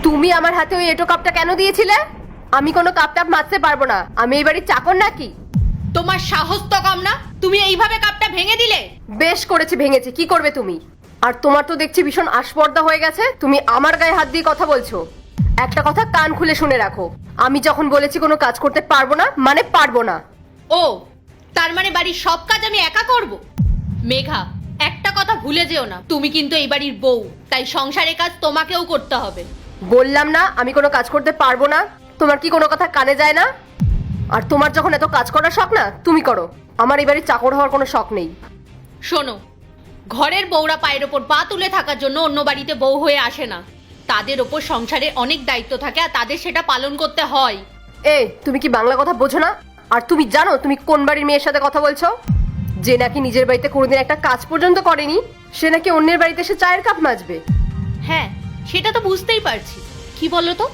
তুমি আমার হাতে ওই এটো কাপটা কেন দিয়েছিলে? আমি কোনো কাপ টাপ মাজতে পারবো না, আমি এই বাড়ির চাকর নাকি? তোমার সাহস তো কম না, তুমি এইভাবে কাপটা ভেঙে দিলে। বেশ করেছে, ভেঙেছে, কি করবে তুমি? আর তোমার তো দেখছি ভীষণ আস্পর্ধা হয়ে গেছে, তুমি আমার গায়ে হাত দিয়ে কথা বলছো। একটা কথা কান খুলে শুনে রাখো, আমি যখন বলেছি কোনো কাজ করতে পারবো না মানে পারবো না। ও, তার মানে বাড়ির সব কাজ আমি একা করব? মেঘা, একটা কথা ভুলে যেও না, তুমি কিন্তু এই বাড়ির বউ, তাই সংসারের কাজ তোমাকেও করতে হবে। বললাম না আমি কোনো কাজ করতে পারবো না? তোমার কি কোনো কথা কানে যায় না? আর তোমার যখন এত কাজ করার শখ না, তুমি করো, আমার এই বাড়ির চাকর হওয়ার কোনো শখ নেই। শোনো, ঘরের বউরা পায়ের ওপর পা তুলে থাকার জন্য অন্য বাড়িতে বউ হয়ে আসে না। তাদের ওপর সংসারে অনেক দায়িত্ব থাকে আর তাদের সেটা পালন করতে হয়। তুমি কি বাংলা কথা বোঝো না? আর তুমি জানো তুমি কোন বাড়ির মেয়ের সাথে কথা বলছো? যে নাকি নিজের বাড়িতে কোনোদিন একটা কাজ পর্যন্ত করেনি, সে নাকি অন্যের বাড়িতে এসে চায়ের কাপ মাজবে। হ্যাঁ, সেটা তো বুঝতেই পারছি। কি বলো তো,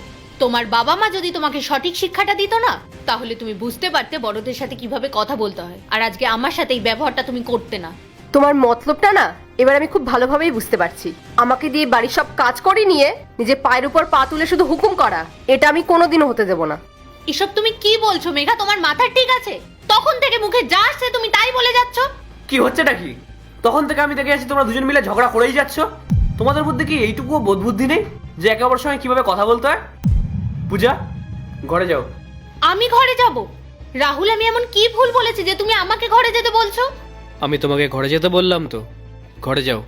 তোমার বাবা মা যদি তোমাকে সঠিক শিক্ষাটা দিত না, তাহলে তুমি বুঝতে পারতে বড়দের সাথে কিভাবে কথা বলতে হয়, আর আজকে আমার সাথে এই ব্যবহারটা তুমি করতে না। তোমার মতলবটা না এবার আমি খুব ভালোভাবেই বুঝতে পারছি। আমাকে দিয়ে বাড়ির সব কাজ করে নিয়ে নিজের পায়ের উপর পা তুলে শুধু হুকুম করা, এটা আমি কোনোদিনও হতে দেব না। এসব তুমি কি বলছো মেঘা? তোমার মাথা ঠিক আছে? তখন থেকে মুখে যা আসছে তুমি তাই বলে যাচ্ছ। কি হচ্ছেটা কি? তখন থেকে আমি দেখে আছি তোমরা দুজন মিলে ঝগড়া করেই যাচ্ছ। তোমাদের মধ্যে কি এইটুকুও বোধ বুদ্ধি নেই যে একে অপরের সঙ্গে কিভাবে কথা বলতে হয়? পূজা, ঘরে যাও। আমি ঘরে যাব? রাহুল, আমি এমন কি ভুল বলেছি যে তুমি আমাকে ঘরে যেতে বলছো? আমি তোমাকে ঘরে যেতে বললাম তো, ঘরে যাও।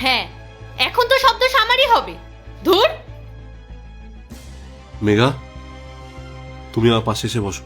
হ্যাঁ, এখন তো শব্দ আমারই হবে। ধুর। মেঘা, তুমি আমার পাশে এসে বসো।